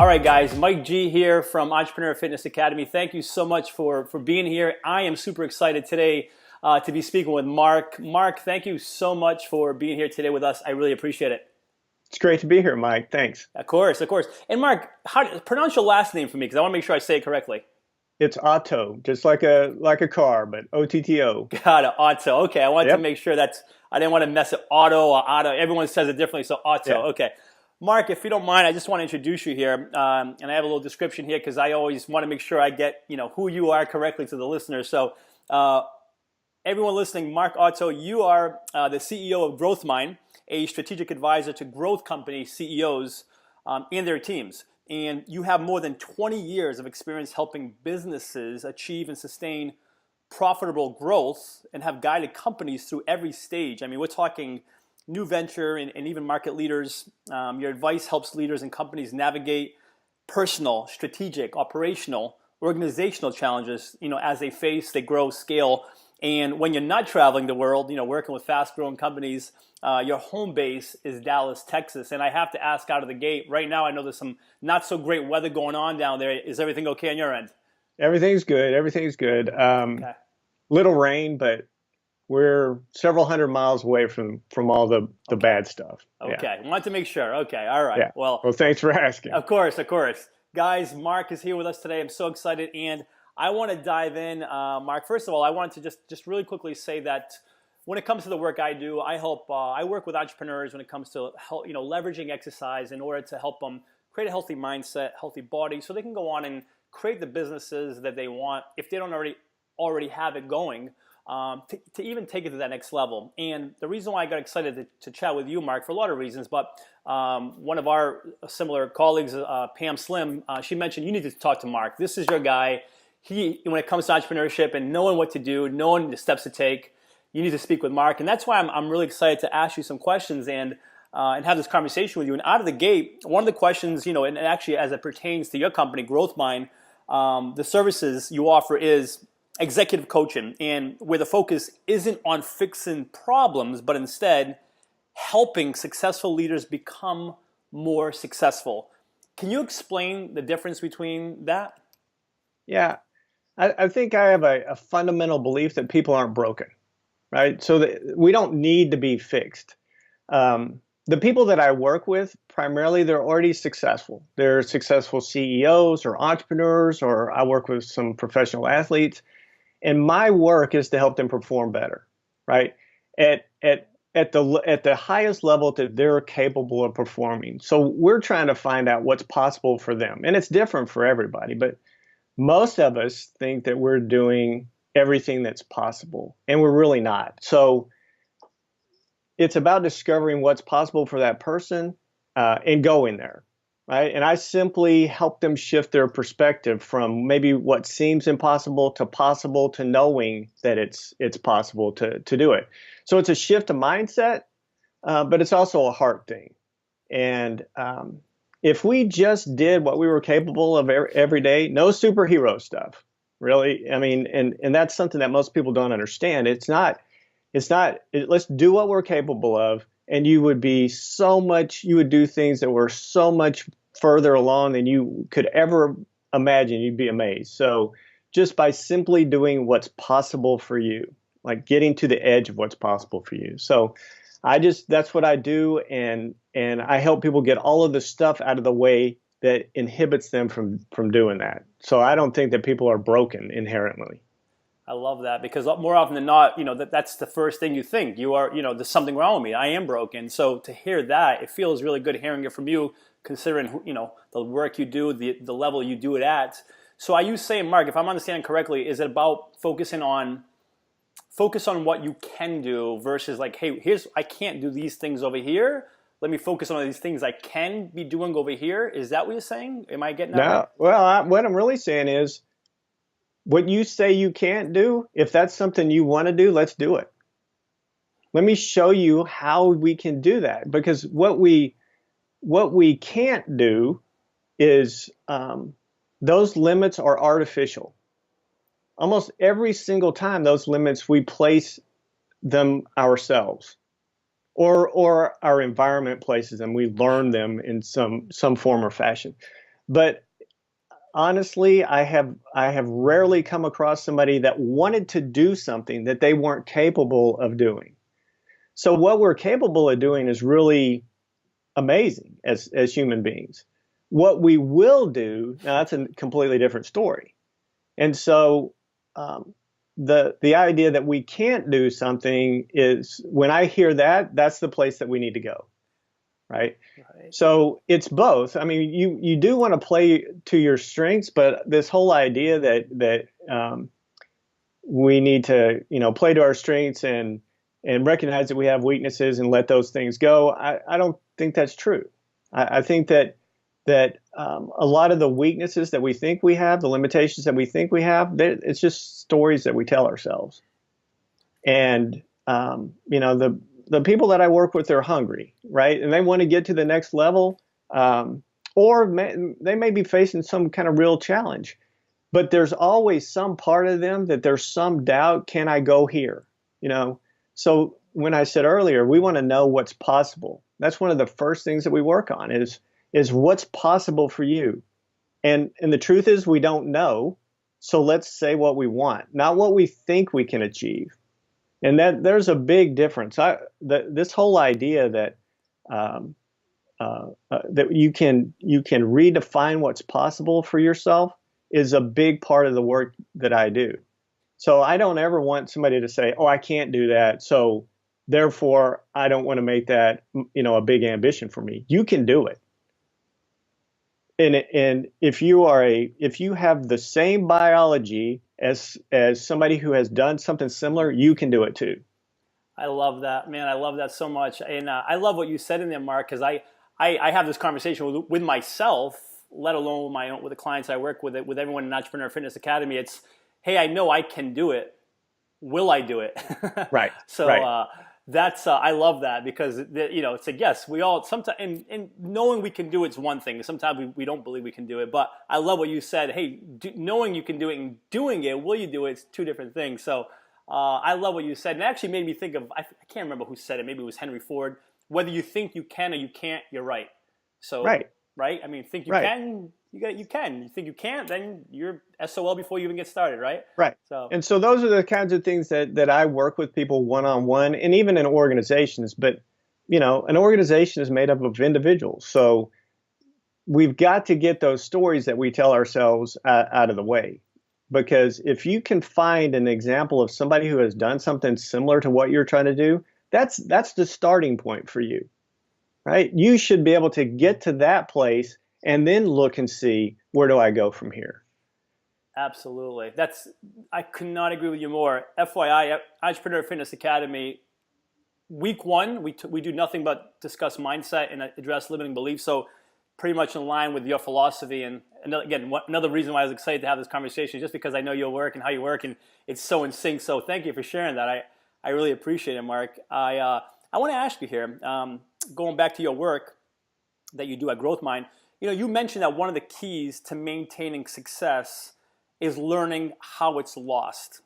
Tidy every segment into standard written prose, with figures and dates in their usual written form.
All right, guys, Mike G here from Entrepreneur Fitness Academy. Thank you so much for being here. I am super excited today to be speaking with Mark. Mark, thank you so much for being here today with us. I really appreciate it. It's great to be here, Mike. Thanks. Of course, of course. And Mark, pronounce your last name for me because I want to make sure I say it correctly. It's Otto, just like a car, but O-T-T-O. Got it, Otto. Okay, I wanted to Yep. make sure I didn't want to mess it Otto or Otto. Everyone says it differently, so Otto. Yeah. Okay. Mark, if you don't mind, I just want to introduce you here, and I have a little description here because I always want to make sure I get who you are correctly to the listeners. So, everyone listening, Mark Otto, you are the CEO of GrowthMind, a strategic advisor to growth company CEOs and their teams. And you have more than 20 years of experience helping businesses achieve and sustain profitable growth and have guided companies through every stage. I mean, we're talking new venture and even market leaders. Your advice helps leaders and companies navigate personal, strategic, operational, organizational challenges, as they grow, scale. And when you're not traveling the world, working with fast-growing companies, your home base is Dallas, Texas. And I have to ask out of the gate, right now I know there's some not so great weather going on down there. Is everything okay on your end? Everything's good. Everything's good. Okay. Little rain, but we're several hundred miles away from all the bad stuff. Okay. Wanted to make sure. Okay. All right. Yeah. Well, Thanks for asking. of course, of course. Guys, Mark is here with us today. I'm so excited. And I want to dive in. Mark, first of all, I wanted to just really quickly say that when it comes to the work I do, I work with entrepreneurs when it comes to leveraging exercise in order to help them create a healthy mindset, healthy body, so they can go on and create the businesses that they want if they don't already have it going, to even take it to that next level. And the reason why I got excited to chat with you, Mark, for a lot of reasons, but one of our similar colleagues, Pam Slim, she mentioned you need to talk to Mark. This is your guy. When it comes to entrepreneurship and knowing what to do, knowing the steps to take, you need to speak with Mark. And that's why I'm really excited to ask you some questions and have this conversation with you. And out of the gate, one of the questions, and actually as it pertains to your company, GrowthMind, the services you offer is executive coaching, and where the focus isn't on fixing problems, but instead helping successful leaders become more successful. Can you explain the difference between that? Yeah. I think I have a fundamental belief that people aren't broken, right? So that we don't need to be fixed. The people that I work with, primarily, they're already successful. They're successful CEOs or entrepreneurs, or I work with some professional athletes. And my work is to help them perform better, right? At the highest level that they're capable of performing. So we're trying to find out what's possible for them. And it's different for everybody, but most of us think that we're doing everything that's possible, and we're really not. So it's about discovering what's possible for that person and going there, right? And I simply help them shift their perspective from maybe what seems impossible to knowing that it's possible to do it. So it's a shift of mindset, but it's also a heart thing. And if we just did what we were capable of every day, no superhero stuff, really. I mean, and that's something that most people don't understand. Let's do what we're capable of, and you would do things that were so much further along than you could ever imagine. You'd be amazed. So just by simply doing what's possible for you, like getting to the edge of what's possible for you. So that's what I do, and I help people get all of the stuff out of the way that inhibits them from doing that. So I don't think that people are broken inherently. I love that, because more often than not, that's the first thing you think. You are, there's something wrong with me. I am broken. So to hear that, it feels really good hearing it from you, considering, the work you do, the level you do it at. So are you saying, Mark, if I'm understanding correctly, is it about focus on what you can do versus like, hey, I can't do these things over here. Let me focus on these things I can be doing over here. Is that what you're saying? Am I getting that right? No. Well, what I'm really saying is, what you say you can't do, if that's something you want to do, let's do it. Let me show you how we can do that. Because what we can't do is those limits are artificial. Almost every single time those limits, we place them ourselves. Or our environment places them. We learn them in some form or fashion. But honestly, I have rarely come across somebody that wanted to do something that they weren't capable of doing. So what we're capable of doing is really amazing as human beings. What we will do, now that's a completely different story. And so um, the idea that we can't do something is, when I hear that, that's the place that we need to go, right? Right. So it's both. I mean, you do want to play to your strengths, but this whole idea that we need to, play to our strengths and recognize that we have weaknesses and let those things go. I don't think that's true. I think that a lot of the weaknesses that we think we have, the limitations that we think we have, it's just stories that we tell ourselves. And the people that I work with are hungry, right? And they want to get to the next level, um, or they may be facing some kind of real challenge. But there's always some part of them that there's some doubt. Can I go here? You know. So when I said earlier, we want to know what's possible. That's one of the first things that we work on is what's possible for you. And the truth is we don't know. So let's say what we want, not what we think we can achieve. And that there's a big difference. This whole idea that um, that you can redefine what's possible for yourself is a big part of the work that I do. So I don't ever want somebody to say, "Oh, I can't do that." So therefore, I don't want to make that, a big ambition for me. You can do it. And if you have the same biology as somebody who has done something similar, you can do it too. I love that, man. I love that so much, and I love what you said in there, Mark, because I have this conversation with myself, let alone with the clients I work with everyone in Entrepreneur Fitness Academy. It's, hey, I know I can do it. Will I do it? Right, So right, that's I love that because it's a yes. We all sometimes and knowing we can do it's one thing. Sometimes we don't believe we can do it, but I love what you said. Hey, knowing you can do it and doing it, will you do it? It's two different things. So I love what you said, and it actually made me think of I can't remember who said it. Maybe it was Henry Ford. Whether you think you can or you can't, you're right. So right, right, I mean, think you right. can, you can. You think you can't, then you're SOL before you even get started, right? Right. So And so those are the kinds of things that I work with people one on one and even in organizations. But, an organization is made up of individuals. So we've got to get those stories that we tell ourselves out of the way. Because if you can find an example of somebody who has done something similar to what you're trying to do, that's the starting point for you, right? You should be able to get to that place and then look and see, where do I go from here? absolutely. I could not agree with you more. FYI, Entrepreneur Fitness Academy, week one, we do nothing but discuss mindset and address limiting beliefs. So pretty much in line with your philosophy. And again, another reason why I was excited to have this conversation is just because I know your work and how you work, and it's so in sync. So thank you for sharing that. I really appreciate it, Mark. I want to ask you here, going back to your work that you do at Growth Mind. You mentioned that one of the keys to maintaining success is learning how it's lost.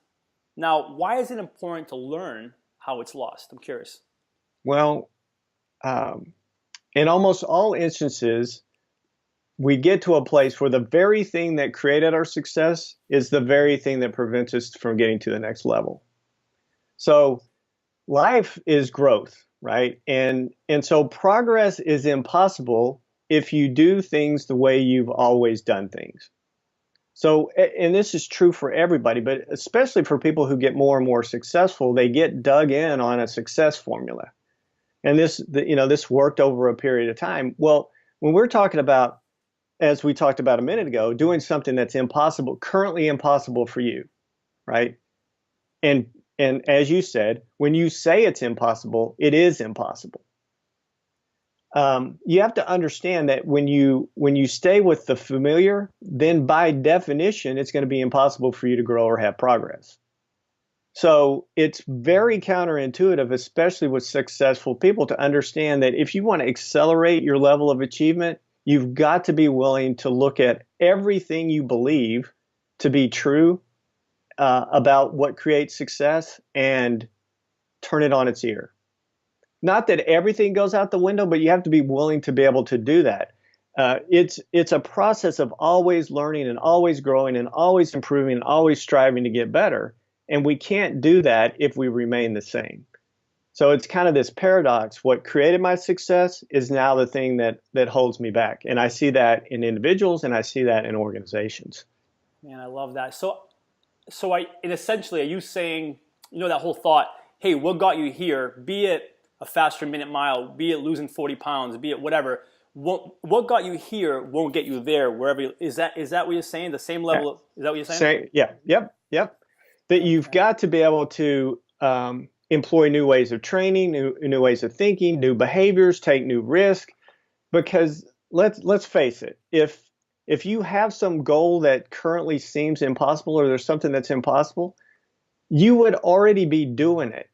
Now, why is it important to learn how it's lost? I'm curious. Well, um, in almost all instances, we get to a place where the very thing that created our success is the very thing that prevents us from getting to the next level. So life is growth, right? And so progress is impossible if you do things the way you've always done things. So, and this is true for everybody, but especially for people who get more and more successful, they get dug in on a success formula. And this worked over a period of time. Well, when we're talking about, as we talked about a minute ago, doing something that's impossible, currently impossible for you, right? And and as you said, when you say it's impossible, it is impossible. You have to understand that when you stay with the familiar, then by definition, it's going to be impossible for you to grow or have progress. So it's very counterintuitive, especially with successful people, to understand that if you want to accelerate your level of achievement, you've got to be willing to look at everything you believe to be true about what creates success and turn it on its ear. Not that everything goes out the window, but you have to be willing to be able to do that. It's a process of always learning and always growing and always improving and always striving to get better. And we can't do that if we remain the same. So it's kind of this paradox. What created my success is now the thing that holds me back. And I see that in individuals and I see that in organizations. Man, I love that. And essentially, are you saying, that whole thought, hey, what got you here, be it a faster minute mile, be it losing 40 pounds, be it whatever, what got you here won't get you there wherever is that what you're saying? The same level of, is that what you're saying? Yeah, yep. That you've Okay. got to be able to employ new ways of training, new ways of thinking, new behaviors, take new risk. Because let's face it, if you have some goal that currently seems impossible or there's something that's impossible, you would already be doing it,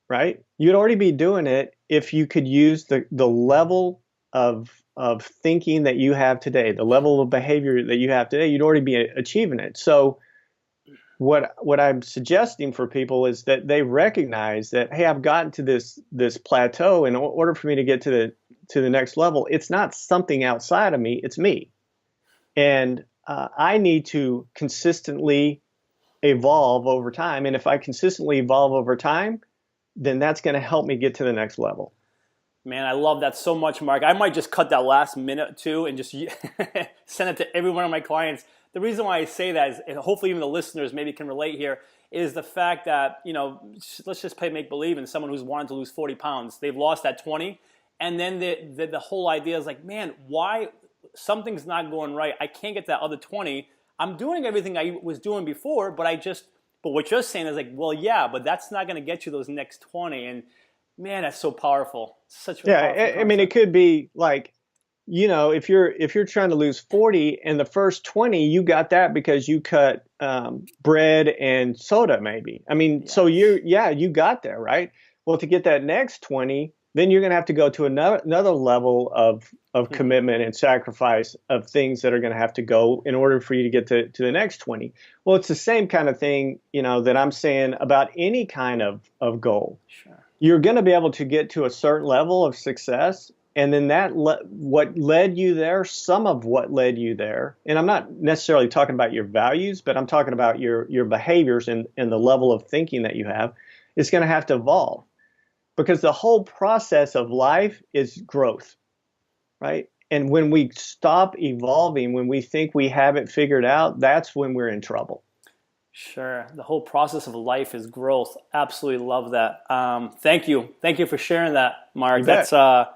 right? You'd already be doing it if you could use the level of thinking that you have today, the level of behavior that you have today, you'd already be achieving it. So what I'm suggesting for people is that they recognize that, hey, I've gotten to this plateau. In order for me to get to the next level, it's not something outside of me, it's me. And I need to consistently evolve over time. And if I consistently evolve over time, then that's going to help me get to the next level. Man, I love that so much, Mark. I might just cut that last minute too and just send it to every one of my clients. The reason why I say that is, and hopefully even the listeners maybe can relate here, is the fact that, let's just play make believe in someone who's wanted to lose 40 pounds. They've lost that 20. And then the whole idea is like, man, why something's not going right? I can't get that other 20. I'm doing everything I was doing before, but what you're saying is like, well, yeah, but that's not going to get you those next 20. And man, that's so powerful. Such a Yeah, powerful I mean, it concept. could be like, if you're trying to lose 40 and the first 20 you got that because you cut bread and soda, maybe. I mean, so Yes. you got there, right? Well, to get that next 20, then you're going to have to go to another level of commitment and sacrifice of things that are going to have to go in order for you to get to the next 20. Well, it's the same kind of thing, that I'm saying about any kind of goal. Sure. You're going to be able to get to a certain level of success, and then what led you there, some of what led you there, and I'm not necessarily talking about your values, but I'm talking about your behaviors and the level of thinking that you have, is going to have to evolve, because the whole process of life is growth, right? And when we stop evolving, when we think we have it figured out, that's when we're in trouble. Sure. The whole process of life is growth. Absolutely love that. Thank you. Thank you for sharing that, Mark. You That's bet.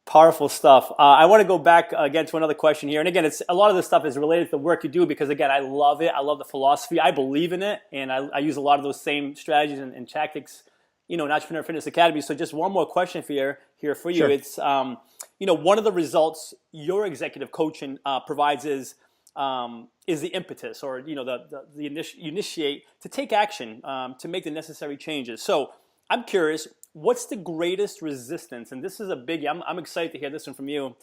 powerful stuff. I want to go back again to another question here. And again, it's a lot of this stuff is related to the work you do because, again, I love it. I love the philosophy. I believe in it. And I use a lot of those same strategies and tactics, in Entrepreneur Fitness Academy. So just one more question for here for you. Sure. It's, one of the results your executive coaching provides is the impetus, or you initiate to take action to make the necessary changes. So I'm curious, what's the greatest resistance? And this is a biggie. I'm excited to hear this one from you.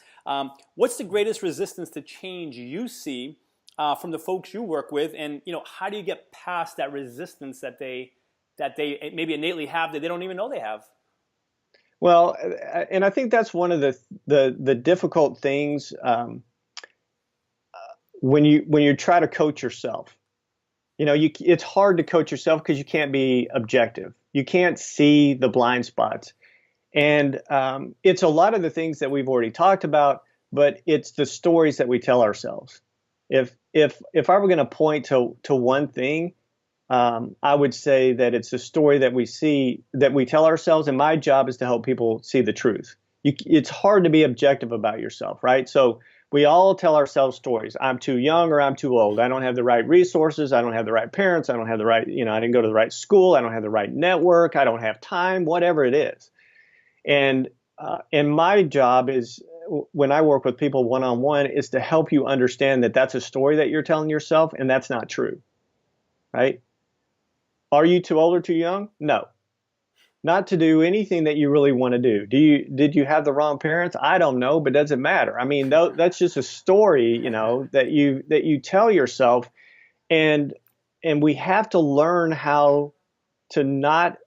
What's the greatest resistance to change you see from the folks you work with, and how do you get past that resistance that they maybe innately have that they don't even know they have? Well, and I think that's one of the difficult things when you try to coach yourself. It's hard to coach yourself because you can't be objective. You can't see the blind spots, and it's a lot of the things that we've already talked about. But it's the stories that we tell ourselves. If I were going to point to one thing, I would say that it's a story that we tell ourselves, and my job is to help people see the truth. It's hard to be objective about yourself, right? So we all tell ourselves stories. I'm too young, or I'm too old. I don't have the right resources. I don't have the right parents. I don't have the right, I didn't go to the right school. I don't have the right network. I don't have time, whatever it is. And my job is, when I work with people one-on-one, is to help you understand that that's a story that you're telling yourself, and that's not true, right? Are you too old or too young? No. Not to do anything that you really want to do. Did you have the wrong parents? I don't know, but does it matter? I mean, that's just a story, that you tell yourself, and we have to learn how to not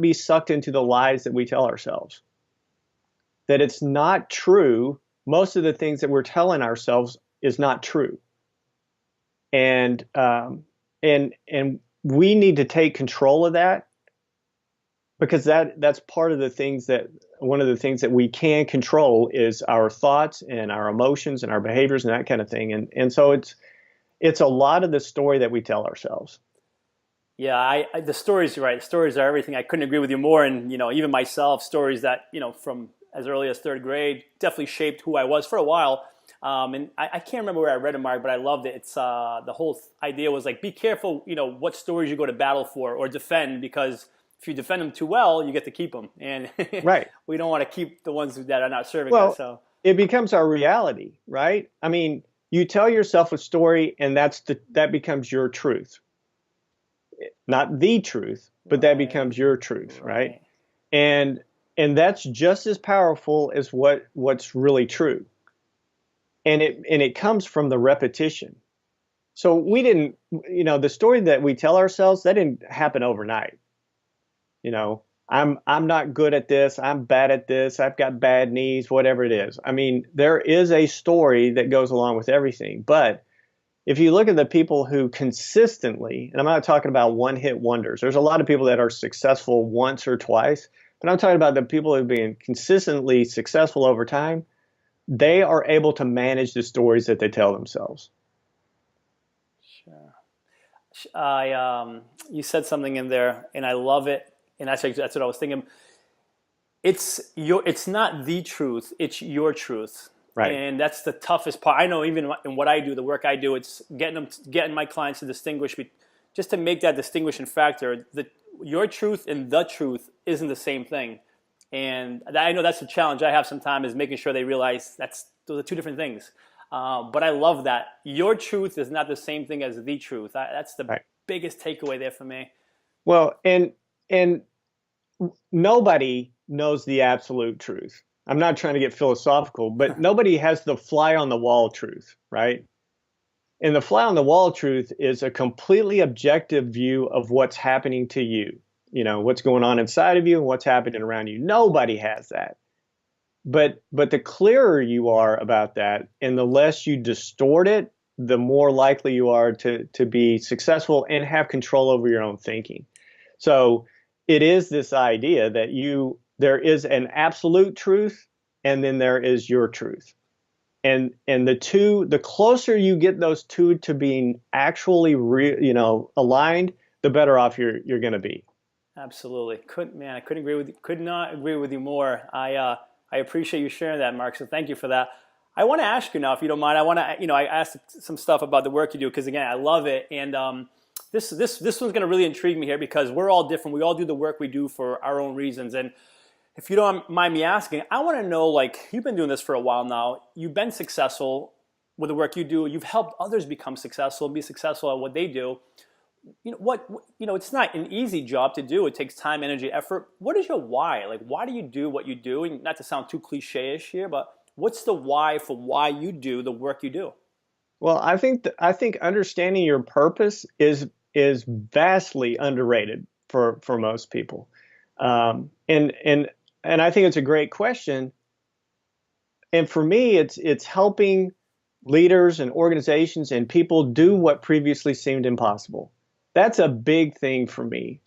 be sucked into the lies that we tell ourselves. That it's not true, most of the things that we're telling ourselves is not true. And and we need to take control of that, because that's part of the things that one of the things that we can control is our thoughts and our emotions and our behaviors and that kind of thing. And so it's a lot of the story that we tell ourselves. Yeah, the stories, you're right. Stories are everything. I couldn't agree with you more. And, even myself, stories that, from as early as third grade definitely shaped who I was for a while. And I can't remember where I read it, Mark, but I loved it. It's the whole idea was like, be careful, what stories you go to battle for or defend, because if you defend them too well, you get to keep them. And Right. we don't want to keep the ones that are not serving us. Well, So, it becomes our reality, right? I mean, you tell yourself a story and that becomes your truth. Not the truth, but that right, becomes your truth, right? right. And and that's just as powerful as what's really true. And it comes from the repetition. So we didn't, the story that we tell ourselves, that didn't happen overnight. You know, I'm not good at this, I'm bad at this, I've got bad knees, whatever it is. I mean, there is a story that goes along with everything. But if you look at the people who consistently, and I'm not talking about one-hit wonders. There's a lot of people that are successful once or twice, but I'm talking about the people who've been consistently successful over time. They are able to manage the stories that they tell themselves. Sure. You said something in there, and I love it. And that's what I was thinking. It's not the truth, it's your truth. Right. And that's the toughest part. I know even in what I do, the work I do, it's getting my clients to distinguish, just to make that distinguishing factor. Your truth and the truth isn't the same thing. And I know that's the challenge I have sometimes, is making sure they realize those are two different things. But I love that. Your truth is not the same thing as the truth. That's the Right. biggest takeaway there for me. Well, and nobody knows the absolute truth. I'm not trying to get philosophical, but nobody has the fly on the wall truth, right? And the fly on the wall truth is a completely objective view of what's happening to you, what's going on inside of you and what's happening around you. Nobody has that. But the clearer you are about that and the less you distort it, the more likely you are to be successful and have control over your own thinking. So it is this idea that there is an absolute truth and then there is your truth. And the closer you get those two to being actually aligned, the better off you're going to be. Absolutely. I couldn't agree with you. Could not agree with you more. I appreciate you sharing that, Mark. So thank you for that. I want to ask you now, if you don't mind. I asked some stuff about the work you do, because again, I love it. And this one's going to really intrigue me here, because we're all different. We all do the work we do for our own reasons. And if you don't mind me asking, I want to know, like, you've been doing this for a while now. You've been successful with the work you do. You've helped others become successful and be successful at what they do. It's not an easy job to do. It takes time, energy, effort. What is your why? Like, why do you do what you do? And not to sound too cliche-ish here, but what's the why for why you do the work you do? Well, I think understanding your purpose is vastly underrated for most people. And I think it's a great question. And for me, it's helping leaders and organizations and people do what previously seemed impossible. That's a big thing for me.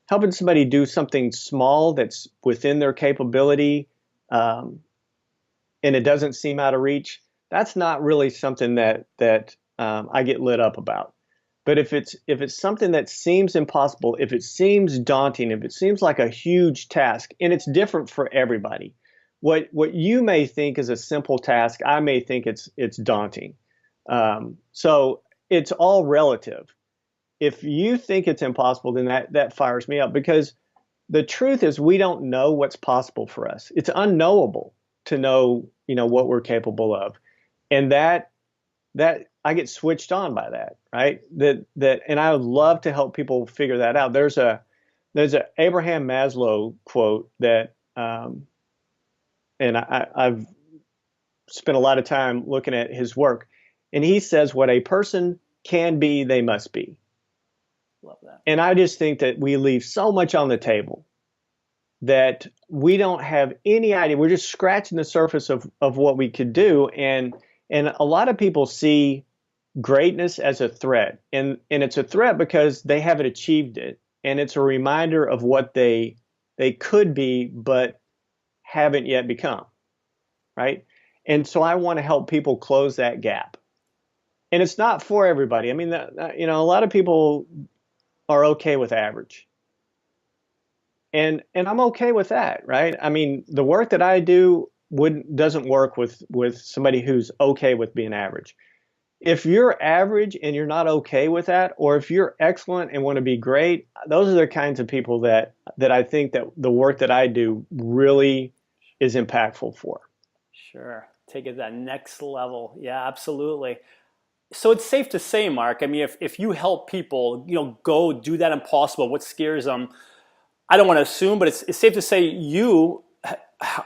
Helping somebody do something small that's within their capability, and it doesn't seem out of reach. That's not really something that I get lit up about. But if it's something that seems impossible, if it seems daunting, if it seems like a huge task, and it's different for everybody, what you may think is a simple task, I may think it's daunting. So it's all relative. If you think it's impossible, then that fires me up, because the truth is we don't know what's possible for us. It's unknowable to know what we're capable of, and that I get switched on by that, right? And I would love to help people figure that out. There's a Abraham Maslow quote that, and I've spent a lot of time looking at his work, and he says, what a person can be, they must be. Love that. And I just think that we leave so much on the table. that we don't have any idea. We're just scratching the surface of what we could do. And a lot of people see greatness as a threat. And it's a threat because they haven't achieved it. And it's a reminder of what they could be, but haven't yet become, right? And so I want to help people close that gap. And it's not for everybody. I mean, a lot of people are okay with average. And I'm okay with that, right? I mean, the work that I do wouldn't doesn't work with somebody who's okay with being average. If you're average and you're not okay with that, or if you're excellent and want to be great, those are the kinds of people that I think that the work that I do really is impactful for. Sure. Take it to that next level. Yeah, absolutely. So it's safe to say, Mark, I mean, if you help people, go do that impossible, what scares them, I don't want to assume, but it's safe to say you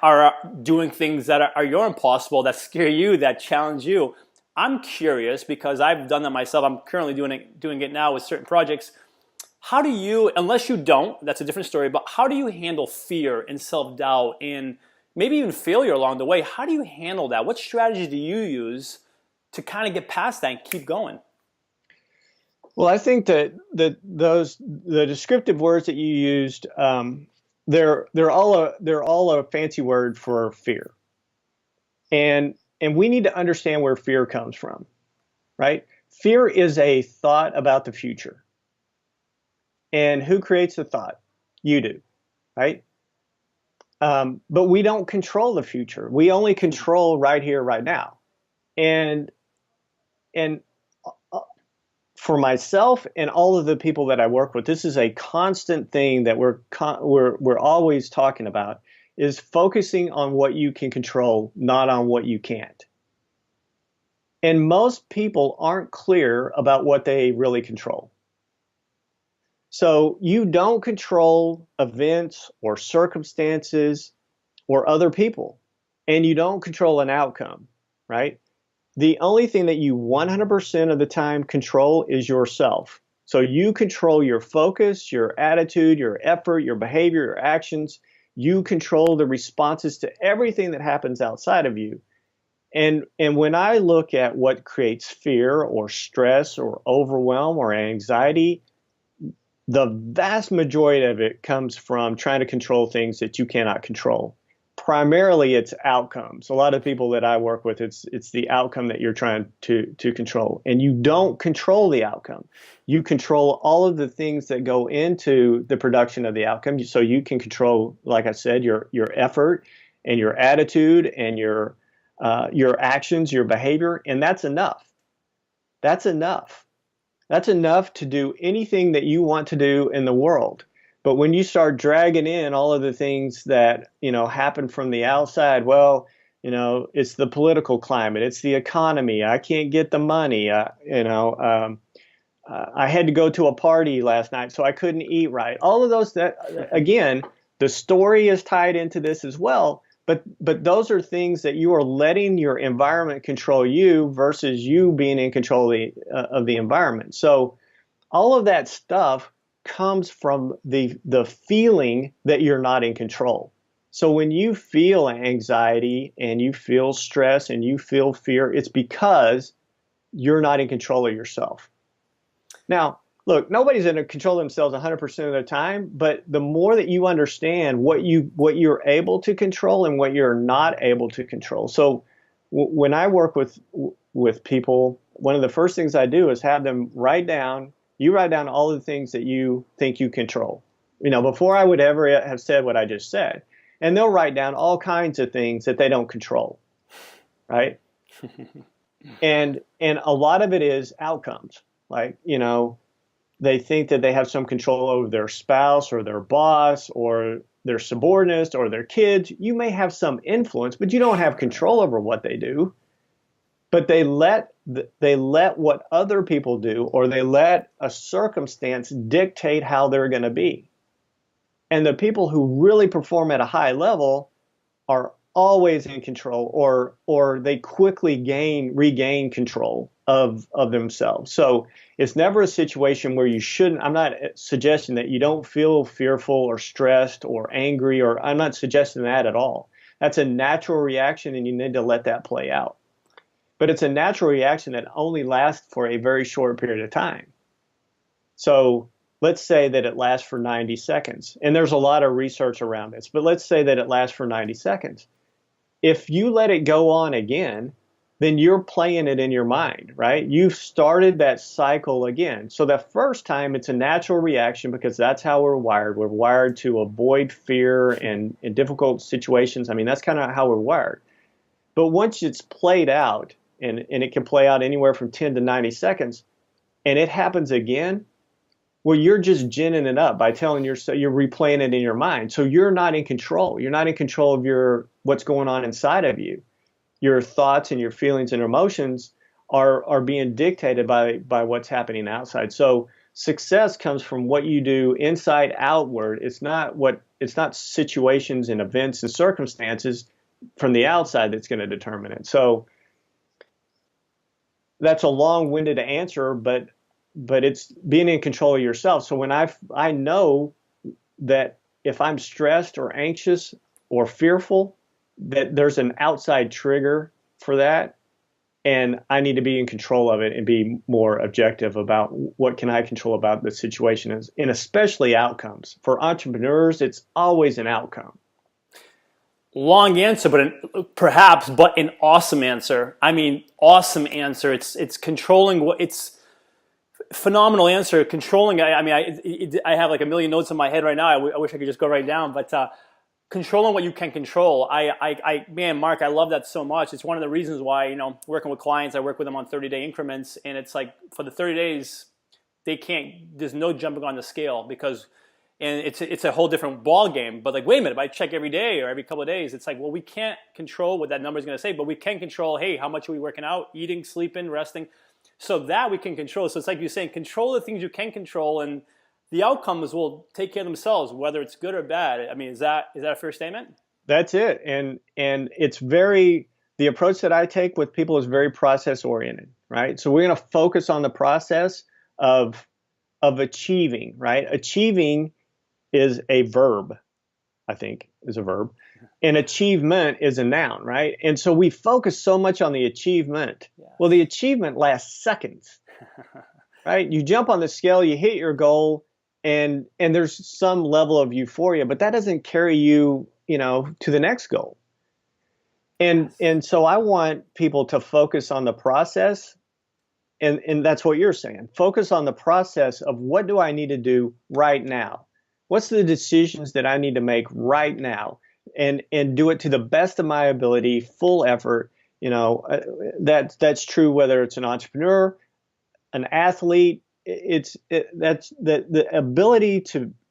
are doing things that are your impossible, that scare you, that challenge you. I'm curious because I've done that myself. I'm currently doing it now with certain projects. How do you, unless you don't, that's a different story, but how do you handle fear and self-doubt and maybe even failure along the way? How do you handle that? What strategies do you use to kind of get past that and keep going? Well, I think that the descriptive words that you used, they're all a fancy word for fear, and we need to understand where fear comes from, right? Fear is a thought about the future, and who creates the thought? You do, right? But we don't control the future. We only control right here, right now, and and for myself and all of the people that I work with, this is a constant thing that we're always talking about is focusing on what you can control, not on what you can't. And most people aren't clear about what they really control. So you don't control events or circumstances or other people, and you don't control an outcome, right? The only thing that you 100% of the time control is yourself. So you control your focus, your attitude, your effort, your behavior, your actions. You control the responses to everything that happens outside of you. And when I look at what creates fear or stress or overwhelm or anxiety, the vast majority of it comes from trying to control things that you cannot control. Primarily, it's outcomes. A lot of people that I work with, it's the outcome that you're trying to control, and you don't control the outcome. You control all of the things that go into the production of the outcome. So you can control, like I said, your effort and your attitude and your actions, your behavior, and that's enough. That's enough. That's enough to do anything that you want to do in the world. But when you start dragging in all of the things that, happen from the outside, well, it's the political climate, it's the economy, I can't get the money, I had to go to a party last night, so I couldn't eat right. All of those, that again, the story is tied into this as well. But those are things that you are letting your environment control you versus you being in control of the environment. So all of that stuff comes from the feeling that you're not in control. So when you feel anxiety and you feel stress and you feel fear, it's because you're not in control of yourself. Now, look, nobody's in control of themselves 100% of the time, but the more that you understand what you're able to control and what you're not able to control. So when I work with people, one of the first things I do is have them write down all the things that you think you control. Before I would ever have said what I just said. And they'll write down all kinds of things that they don't control, right? and a lot of it is outcomes. Like, they think that they have some control over their spouse or their boss or their subordinates or their kids. You may have some influence, but you don't have control over what they do. But they let what other people do, or they let a circumstance dictate how they're going to be. And the people who really perform at a high level are always in control, or they quickly regain control of themselves. So it's never a situation where you shouldn't. I'm not suggesting that you don't feel fearful or stressed or angry, or I'm not suggesting that at all. That's a natural reaction, and you need to let that play out. But it's a natural reaction that only lasts for a very short period of time. So let's say that it lasts for 90 seconds. And there's a lot of research around this, but let's say that it lasts for 90 seconds. If you let it go on again, then you're playing it in your mind, right? You've started that cycle again. So the first time it's a natural reaction because that's how we're wired. We're wired to avoid fear and in difficult situations. I mean, that's kind of how we're wired. But once it's played out, and it can play out anywhere from 10 to 90 seconds, and it happens again, well, you're just ginning it up by telling yourself, you're replaying it in your mind. So you're not in control. You're not in control of what's going on inside of you. Your thoughts and your feelings and emotions are being dictated by what's happening outside. So success comes from what you do inside outward. It's not situations and events and circumstances from the outside that's going to determine it. So that's a long-winded answer, but it's being in control of yourself. So when I know that if I'm stressed or anxious or fearful, that there's an outside trigger for that, and I need to be in control of it and be more objective about what can I control about the situation is, and especially outcomes. For entrepreneurs, it's always an outcome. Long answer, perhaps an awesome answer. I mean, awesome answer. It's controlling what it's phenomenal answer. Controlling. I have like a million notes in my head right now. I wish I could just go right down, but controlling what you can control. Man, Mark, I love that so much. It's one of the reasons why, working with clients, I work with them on 30-day increments, and it's like for the 30 days, there's no jumping on the scale and it's a whole different ball game. But like, wait a minute, if I check every day or every couple of days, it's like, well, we can't control what that number is going to say, but we can control, hey, how much are we working out, eating, sleeping, resting? So that we can control. So it's like you're saying, control the things you can control, and the outcomes will take care of themselves, whether it's good or bad. I mean, is that a fair statement? That's it. And the approach that I take with people is very process oriented, right? So we're going to focus on the process of achieving, right? Achieving is a verb, I think is a verb. And achievement is a noun, right? And so we focus so much on the achievement. Yeah. Well, the achievement lasts seconds, right? You jump on the scale, you hit your goal, and there's some level of euphoria, but that doesn't carry you, to the next goal. And so I want people to focus on the process, and that's what you're saying. Focus on the process of what do I need to do right now? What's the decisions that I need to make right now? And do it to the best of my ability, full effort. That's true whether it's an entrepreneur, an athlete. That's the ability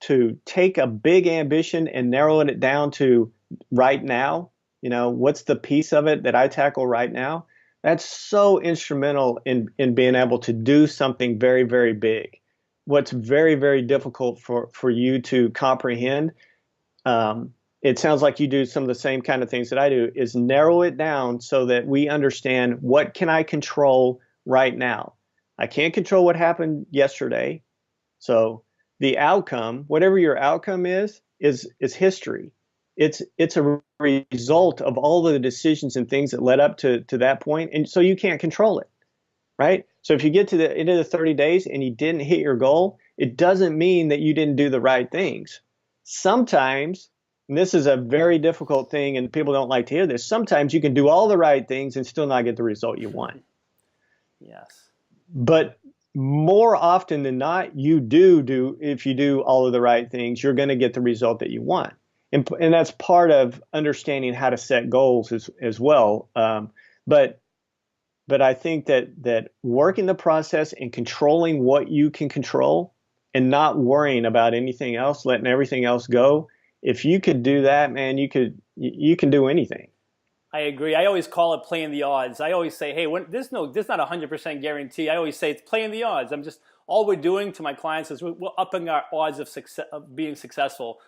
to take a big ambition and narrow it down to right now. What's the piece of it that I tackle right now? That's so instrumental in being able to do something very, very big. What's very, very difficult for you to comprehend, it sounds like you do some of the same kind of things that I do, is narrow it down so that we understand what can I control right now. I can't control what happened yesterday. So the outcome, whatever your outcome is history. It's a result of all of the decisions and things that led up to that point. And so you can't control it, right? So if you get to the end of the 30 days and you didn't hit your goal, it doesn't mean that you didn't do the right things. Sometimes, and this is a very difficult thing and people don't like to hear this, sometimes you can do all the right things and still not get the result you want. Yes. But more often than not, if you do all of the right things, you're going to get the result that you want. And that's part of understanding how to set goals as well. But I think that working the process and controlling what you can control and not worrying about anything else, letting everything else go, if you could do that, man, you can do anything. I agree. I always call it playing the odds. I always say, hey, there's not 100% guarantee. I always say it's playing the odds. All we're doing to my clients is we're upping our odds of success, of being successful.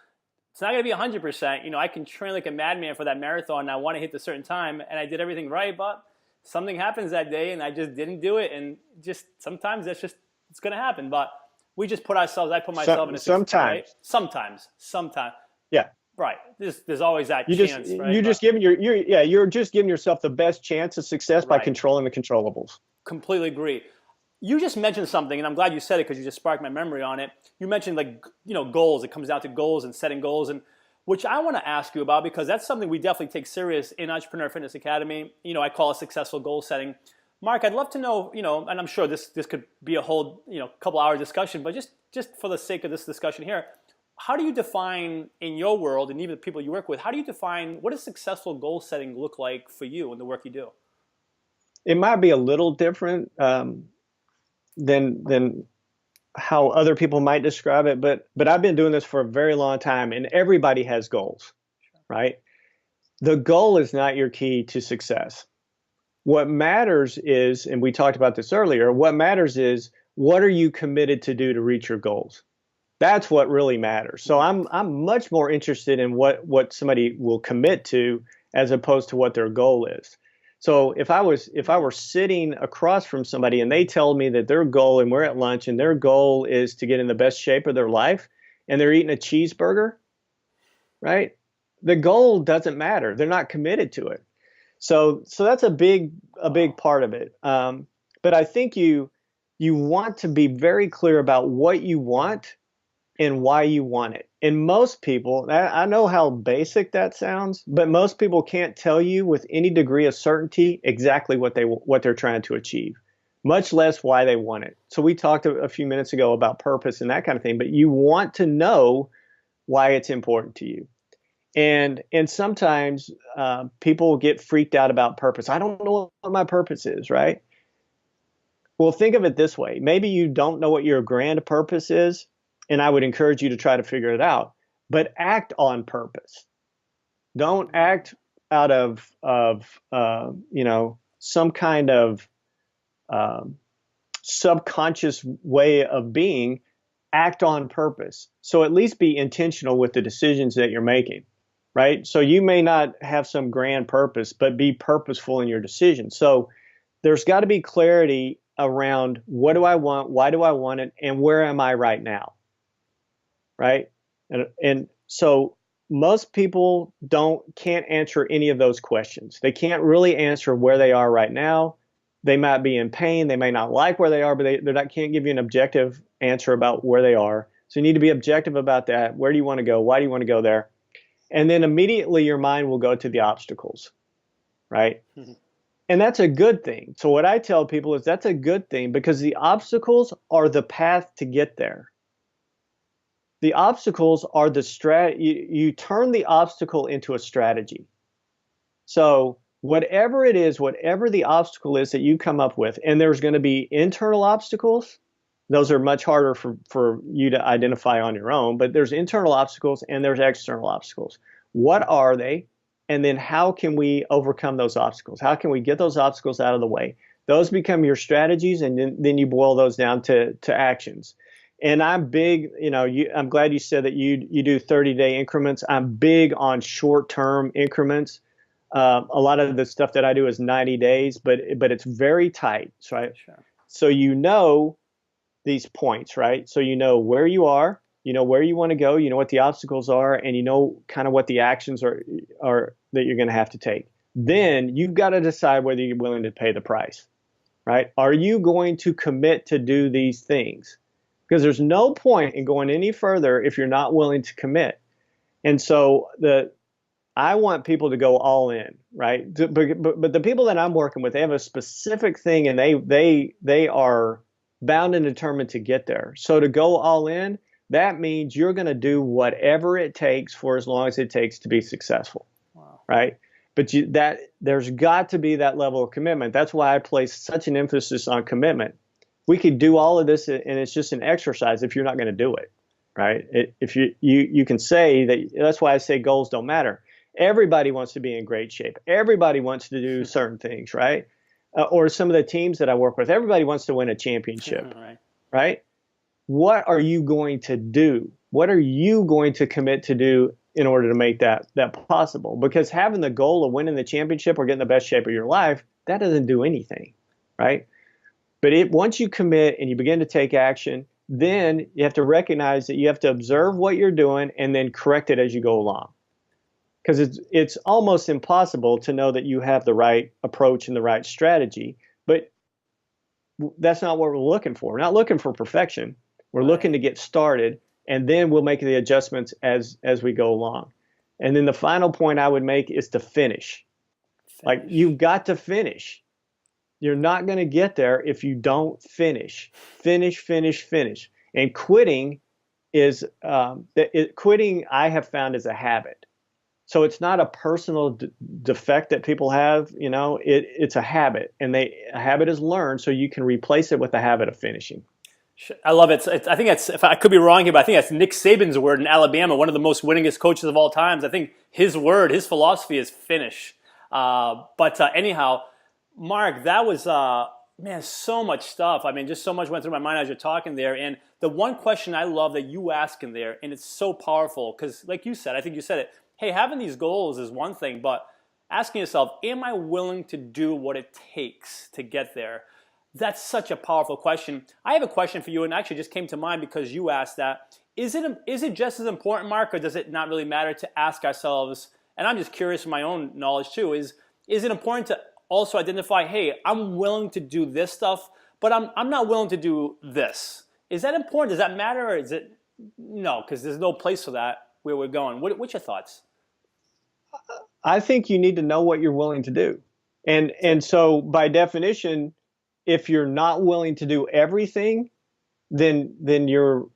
It's not going to be 100%. I can train like a madman for that marathon, and I want to hit a certain time, and I did everything right, but something happens that day and I just didn't do it. And just sometimes it's going to happen. But we just put ourselves, I put myself in a situation, right? Sometimes, Sometimes. yeah. Right. There's always that You just chance, right? you're just giving you're just giving yourself the best chance of success by Right. controlling the controllables. Completely agree. You just mentioned something, and I'm glad you said it because you just sparked my memory on it. You mentioned goals. It comes down to goals and setting goals, and which I want to ask you about because that's something we definitely take serious in Entrepreneur Fitness Academy. I call it successful goal setting. Mark, I'd love to know, and I'm sure this could be a whole couple hour discussion, but just for the sake of this discussion here, how do you define in your world and even the people you work with, how do you define what does successful goal setting look like for you in the work you do? It might be a little different than how other people might describe it, but I've been doing this for a very long time, and everybody has goals, right? The goal is not your key to success. What matters is, and we talked about this earlier, what matters is what are you committed to do to reach your goals? That's what really matters. So I'm much more interested in what somebody will commit to as opposed to what their goal is. So if I were sitting across from somebody and they tell me that their goal, and we're at lunch, and their goal is to get in the best shape of their life, and they're eating a cheeseburger, right? The goal doesn't matter. They're not committed to it. So that's a big part of it. But I think you want to be very clear about what you want and why you want it. And most people, I know how basic that sounds, but most people can't tell you with any degree of certainty exactly what they're trying to achieve, much less why they want it. So we talked a few minutes ago about purpose and that kind of thing, but you want to know why it's important to you. And sometimes people get freaked out about purpose. I don't know what my purpose is, right? Well, think of it this way. Maybe you don't know what your grand purpose is, and I would encourage you to try to figure it out. But act on purpose. Don't act out of some kind of subconscious way of being. Act on purpose. So at least be intentional with the decisions that you're making, right? So you may not have some grand purpose, but be purposeful in your decisions. So there's got to be clarity around what do I want, why do I want it, and where am I right now? Right? And so most people can't answer any of those questions. They can't really answer where they are right now. They might be in pain. They may not like where they are, but they can't give you an objective answer about where they are. So you need to be objective about that. Where do you want to go? Why do you want to go there? And then immediately your mind will go to the obstacles, right? Mm-hmm. And that's a good thing. So what I tell people is that's a good thing because the obstacles are the path to get there. The obstacles are you turn the obstacle into a strategy. So whatever it is, whatever the obstacle is that you come up with, and there's going to be internal obstacles, those are much harder for you to identify on your own, but there's internal obstacles and there's external obstacles. What are they? And then how can we overcome those obstacles? How can we get those obstacles out of the way? Those become your strategies, and then you boil those down to actions. And I'm big, I'm glad you said that you do 30-day increments. I'm big on short-term increments. A lot of the stuff that I do is 90 days, but it's very tight, right? Sure. So you know these points, right? So you know where you are, you know where you want to go, you know what the obstacles are, and you know kind of what the actions are that you're going to have to take. Then you've got to decide whether you're willing to pay the price, right? Are you going to commit to do these things? Because there's no point in going any further if you're not willing to commit. And so I want people to go all in, right? But the people that I'm working with, they have a specific thing, and they are bound and determined to get there. So to go all in, that means you're going to do whatever it takes for as long as it takes to be successful, wow. Right? But there's got to be that level of commitment. That's why I place such an emphasis on commitment. We could do all of this, and it's just an exercise if you're not going to do it, right? If you can say that. That's why I say goals don't matter. Everybody wants to be in great shape. Everybody wants to do certain things, right? Or some of the teams that I work with, everybody wants to win a championship, right? What are you going to do? What are you going to commit to do in order to make that possible? Because having the goal of winning the championship or getting the best shape of your life, that doesn't do anything, right? But once you commit and you begin to take action, then you have to recognize that you have to observe what you're doing and then correct it as you go along. Because it's almost impossible to know that you have the right approach and the right strategy, but that's not what we're looking for. We're not looking for perfection. We're looking to get started, and then we'll make the adjustments as we go along. And then the final point I would make is to finish. Like, you've got to finish. You're not going to get there if you don't finish. Finish. And quitting is quitting, I have found, is a habit. So it's not a personal defect that people have. It's a habit, and a habit is learned, so you can replace it with the habit of finishing. I love it. I think that's, if I could be wrong here, but I think that's Nick Saban's word in Alabama, one of the most winningest coaches of all times. I think his word, his philosophy is finish. But anyhow, Mark, that was, man, so much stuff. I mean, just so much went through my mind as you're talking there. And the one question I love that you ask in there, and it's so powerful, because like you said, I think you said it, hey, having these goals is one thing, but asking yourself, am I willing to do what it takes to get there? That's such a powerful question. I have a question for you, and actually just came to mind because you asked that. Is it just as important, Mark, or does it not really matter to ask ourselves, and I'm just curious from my own knowledge too, is it important to also identify, hey, I'm willing to do this stuff, but I'm not willing to do this. Is that important? Does that matter, or is it no? Because there's no place for that where we're going. What's your thoughts? I think you need to know what you're willing to do. And so by definition, if you're not willing to do everything, then you're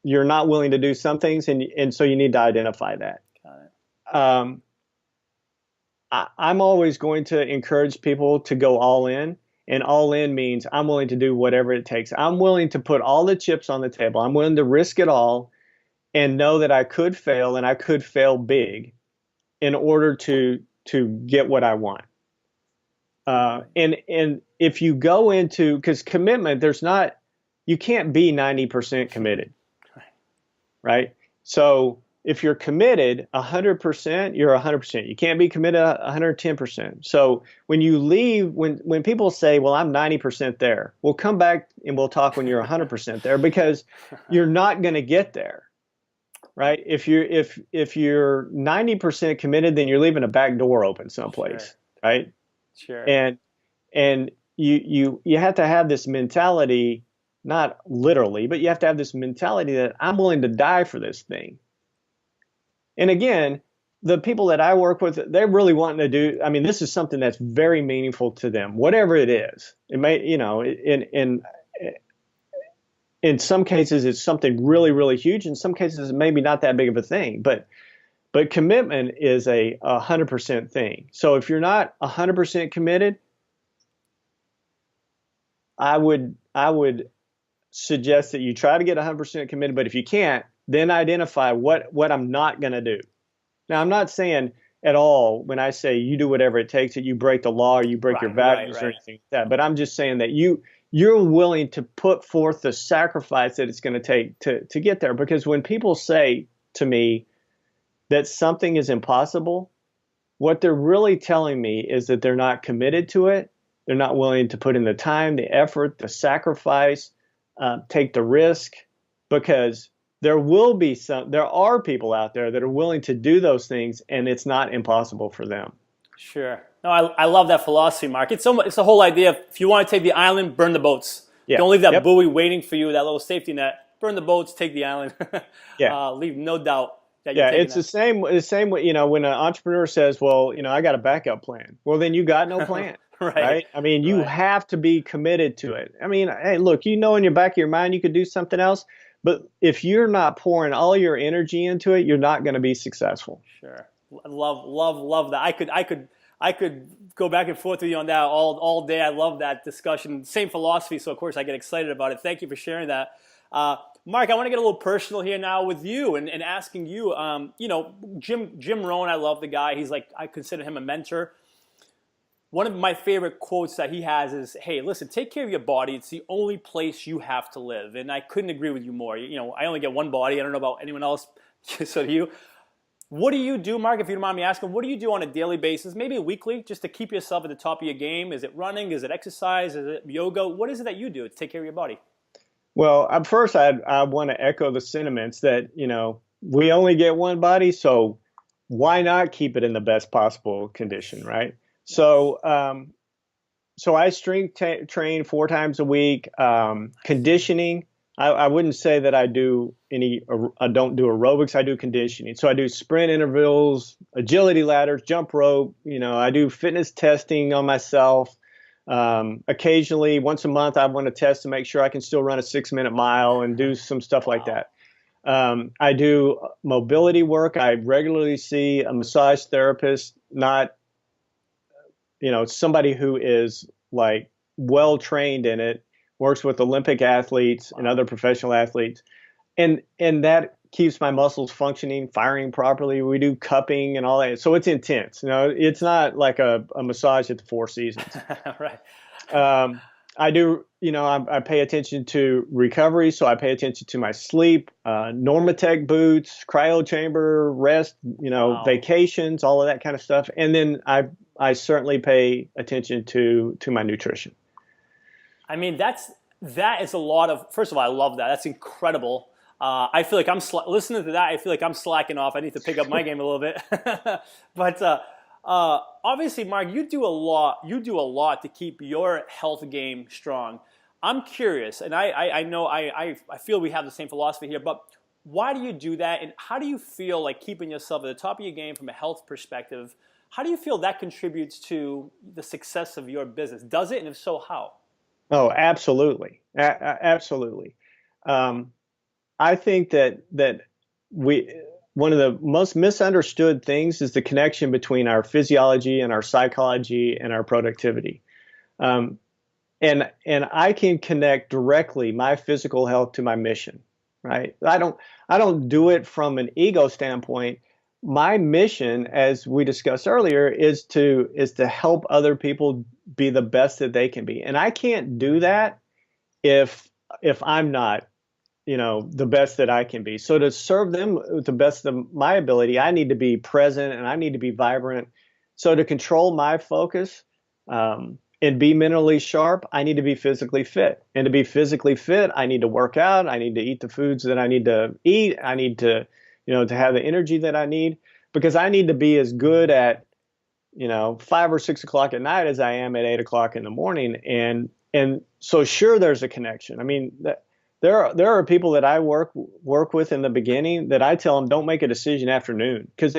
not willing to do some things, and so you need to identify that. Got it. I'm always going to encourage people to go all in, and all in means I'm willing to do whatever it takes. I'm willing to put all the chips on the table. I'm willing to risk it all and know that I could fail, and I could fail big in order to get what I want. And if you go into, because commitment, you can't be 90% committed, right? So if you're committed 100%, you're 100%. You can't be committed 110%. So when you leave, when people say, well, I'm 90% there, we'll come back and we'll talk when you're 100% there, because you're not going to get there. Right? If you're 90% committed, then you're leaving a back door open someplace, Sure. right? Sure. And you have to have this mentality, not literally, but you have to have this mentality that I'm willing to die for this thing. And again, the people that I work with, they're really wanting to do, I mean, this is something that's very meaningful to them, whatever it is. It may, in some cases, it's something really, really huge. In some cases, it's maybe not that big of a thing. But commitment is a 100% thing. So if you're not 100% committed, I would suggest that you try to get 100% committed. But if you can't, then identify what I'm not going to do. Now, I'm not saying at all when I say you do whatever it takes that you break the law or you break your values or anything like that. But I'm just saying that you're willing to put forth the sacrifice that it's going to take to get there. Because when people say to me that something is impossible, what they're really telling me is that they're not committed to it. They're not willing to put in the time, the effort, the sacrifice, take the risk, because there are people out there that are willing to do those things, and it's not impossible for them. Sure. No, I love that philosophy, Mark. It's the whole idea of, if you want to take the island, burn the boats. Yeah. Don't leave that buoy waiting for you, that little safety net. Burn the boats, take the island. Leave no doubt that you're taking it's the same way, when an entrepreneur says, well, I got a backup plan. Well, then you got no plan. Right? I mean, you have to be committed to it. I mean, hey, look, in your back of your mind, you could do something else. But if you're not pouring all your energy into it, you're not going to be successful. Sure. Love that. I could go back and forth with you on that all day. I love that discussion. Same philosophy, so of course I get excited about it. Thank you for sharing that. Mark, I want to get a little personal here now with you and asking you, Jim Rohn, I love the guy. He's I consider him a mentor. One of my favorite quotes that he has is, hey, listen, take care of your body. It's the only place you have to live. And I couldn't agree with you more. I only get one body. I don't know about anyone else. So do you. What do you do, Mark, if you don't mind me asking, what do you do on a daily basis, maybe weekly, just to keep yourself at the top of your game? Is it running? Is it exercise? Is it yoga? What is it that you do to take care of your body? Well, first, I want to echo the sentiments that, we only get one body, so why not keep it in the best possible condition, right? Yes. So I train 4 times a week. Conditioning, I wouldn't say that I don't do aerobics. I do conditioning. So I do sprint intervals, agility ladders, jump rope. I do fitness testing on myself. Occasionally, once a month, I want to test to make sure I can still run a 6-minute mile and do some stuff like Wow. that. I do mobility work. I regularly see a massage therapist, not somebody who is like well trained in it, works with Olympic athletes and Wow. other professional athletes, and that keeps my muscles functioning, firing properly. We do cupping and all that, so it's intense. It's not like a massage at the Four Seasons. Right. Um, I do, I pay attention to recovery, so I pay attention to my sleep, Normatec boots, cryo chamber, rest, Wow. vacations, all of that kind of stuff, and then I certainly pay attention to my nutrition. I mean, that is a lot of. First of all, I love that. That's incredible. I feel like listening to that. I feel like I'm slacking off. I need to pick up my game a little bit. But obviously, Mark, you do a lot. You do a lot to keep your health game strong. I'm curious, and I know I feel we have the same philosophy here. But why do you do that, and how do you feel like keeping yourself at the top of your game from a health perspective? How do you feel that contributes to the success of your business? Does it, and if so, how? Oh, absolutely, absolutely. Um, I think that we one of the most misunderstood things is the connection between our physiology and our psychology and our productivity. Um, and I can connect directly my physical health to my mission, right? I don't do it from an ego standpoint. My mission, as we discussed earlier, is to help other people be the best that they can be. And I can't do that if I'm not the best that I can be. So to serve them with the best of my ability, I need to be present and I need to be vibrant. So to control my focus and be mentally sharp, I need to be physically fit. And to be physically fit, I need to work out. I need to eat the foods that I need to eat. I need to have the energy that I need because I need to be as good at 5 or 6 o'clock at night as I am at 8 o'clock in the morning. And so sure, there's a connection. I mean, there are people that I work with in the beginning that I tell them don't make a decision after noon because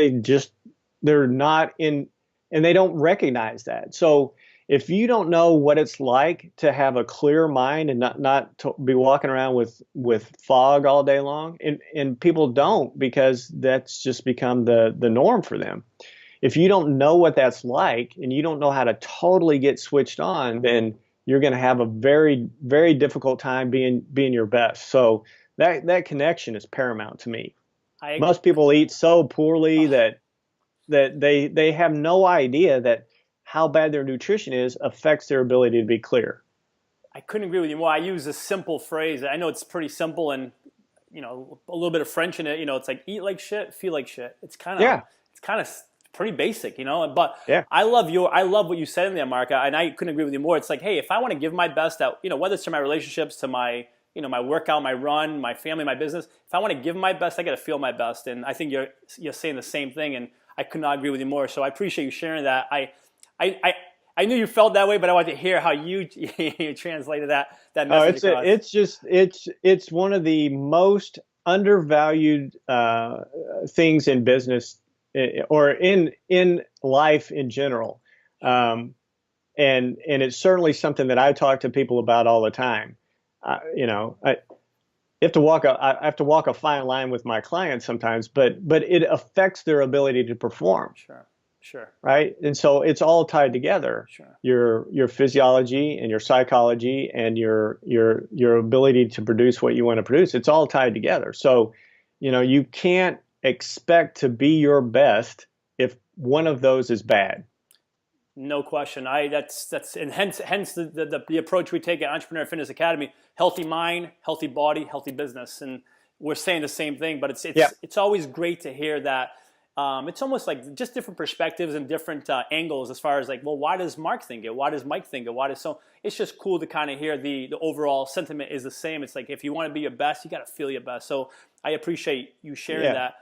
they're not in and they don't recognize that. So if you don't know what it's like to have a clear mind and not to be walking around with fog all day long, and people don't because that's just become the norm for them. If you don't know what that's like and you don't know how to totally get switched on, then you're going to have a very, very difficult time being your best. So that connection is paramount to me. I Most people eat so poorly that they have no idea that how bad their nutrition is affects their ability to be clear. I couldn't agree with you more. I use a simple phrase. I know it's pretty simple and a little bit of French in it. It's like eat like shit, feel like shit. Yeah, It's kind of pretty basic. But yeah, I love what you said in there, Mark, and I couldn't agree with you more. It's like, hey, if I want to give my best at whether it's to my relationships, to my my workout, my run, my family, my business. If I want to give my best, I got to feel my best, and I think you're saying the same thing, and I could not agree with you more. So I appreciate you sharing that. I, I, I knew you felt that way, but I wanted to hear how you you translated that oh, message across. it's one of the most undervalued things in business or in life in general, um, and it's certainly something that I talk to people about all the time. I I have to walk a fine line with my clients sometimes, but it affects their ability to perform, Sure, sure, right? And so it's all tied together. sure. Your physiology and your psychology and your ability to produce what you want to produce. It's all tied together. So, you can't expect to be your best if one of those is bad. No question. That's and hence the approach we take at Entrepreneur Fitness Academy: healthy mind, healthy body, healthy business. And we're saying the same thing, but Yeah. it's always great to hear that. it's almost like just different perspectives and different angles as far as like, well, why does Mark think it? Why does Mike think it? So it's just cool to kind of hear the overall sentiment is the same. It's like, if you want to be your best, you got to feel your best. So I appreciate you sharing that.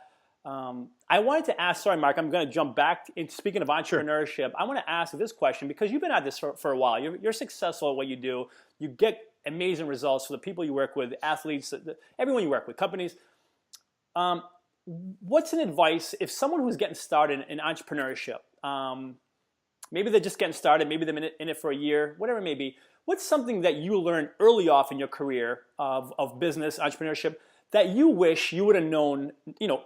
I wanted to ask, sorry, Mark, I'm going to jump back. Speaking of entrepreneurship, I want to ask this question because you've been at this for a while. You're successful at what you do. You get amazing results for the people you work with, athletes, everyone you work with, companies. What's an advice if someone who's getting started in entrepreneurship, maybe they're just getting started, maybe they're in it for a year, whatever it may be. What's something that you learned early off in your career of business, entrepreneurship, that you wish you would have known,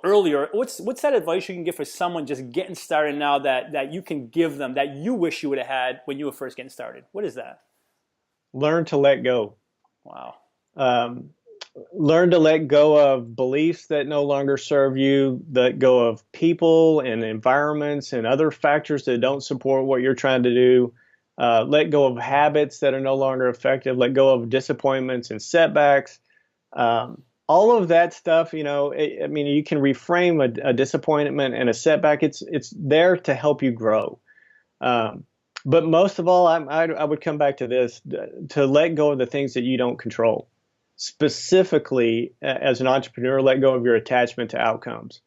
earlier? What's that advice you can give for someone just getting started now that you can give them that you wish you would have had when you were first getting started? What is that? Learn to let go. Wow. Learn to let go of beliefs that no longer serve you, let go of people and environments and other factors that don't support what you're trying to do. Let go of habits that are no longer effective. Let go of disappointments and setbacks. All of that stuff, you can reframe a disappointment and a setback. It's there to help you grow. But most of all, I would come back to this, to let go of the things that you don't control. Specifically, as an entrepreneur, let go of your attachment to outcomes.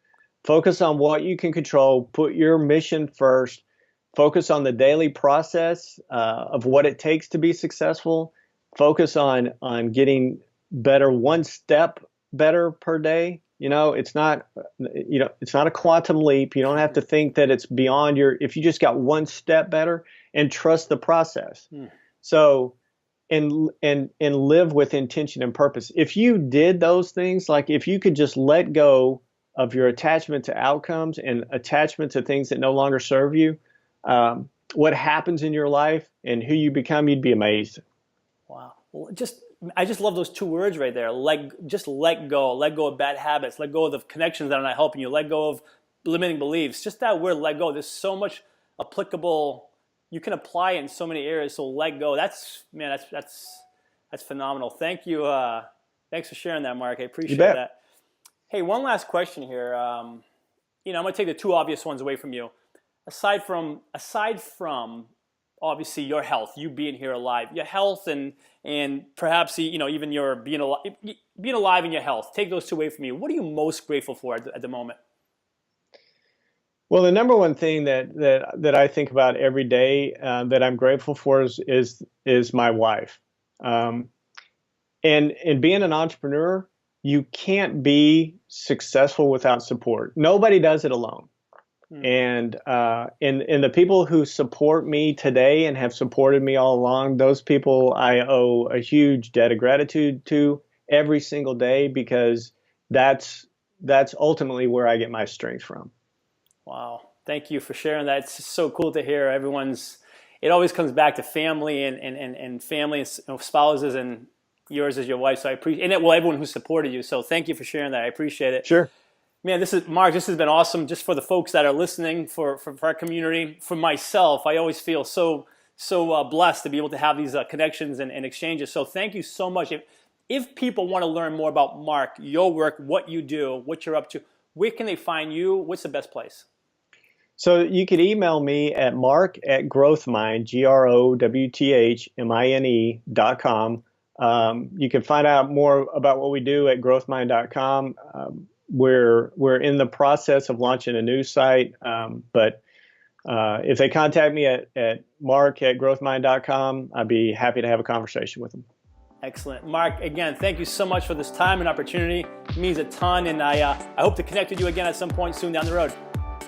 Focus on what you can control. Put your mission first. Focus on the daily process of what it takes to be successful. Focus on getting better, one step better per day. It's not a quantum leap. You don't have to think that it's beyond if you just got one step better, and trust the process. So, and live with intention and purpose. If you did those things, like if you could just let go of your attachment to outcomes and attachment to things that no longer serve you, what happens in your life and who you become, you'd be amazed. Wow. Well, I just love those two words right there. Just let go. Let go of bad habits. Let go of the connections that are not helping you. Let go of limiting beliefs. Just that word, let go. There's so much applicable. You can apply it in so many areas. So let go. That's phenomenal. Thank you. Thanks for sharing that, Mark. I appreciate that. Hey, one last question here. I'm going to take the two obvious ones away from you. Aside from obviously your health, you being here alive, your health, and perhaps even your being alive in your health. Take those two away from you. What are you most grateful for at the moment? Well, the number one thing that I think about every day that I'm grateful for is my wife. And being an entrepreneur, you can't be successful without support. Nobody does it alone. And the people who support me today and have supported me all along, those people I owe a huge debt of gratitude to every single day, because that's ultimately where I get my strength from. Wow. Thank you for sharing that. It's so cool to hear it always comes back to family and family and spouses, and yours as your wife. So I appreciate it. Well, everyone who supported you. So thank you for sharing that. I appreciate it. Sure. Man, Mark, this has been awesome just for the folks that are listening, for our community. For myself, I always feel so blessed to be able to have these connections and exchanges. So thank you so much. If people want to learn more about Mark, your work, what you do, what you're up to, where can they find you? What's the best place? So you could email me at mark@growthmind, growthmine.com. You can find out more about what we do at growthmind.com. We're in the process of launching a new site, but if they contact me at mark@growthmind.com, I'd be happy to have a conversation with them. Excellent. Mark, again, thank you so much for this time and opportunity. It means a ton, and I hope to connect with you again at some point soon down the road.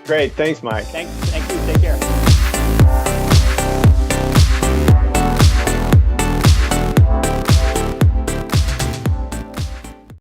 Great. Thanks, Mike. Thank you. Take care.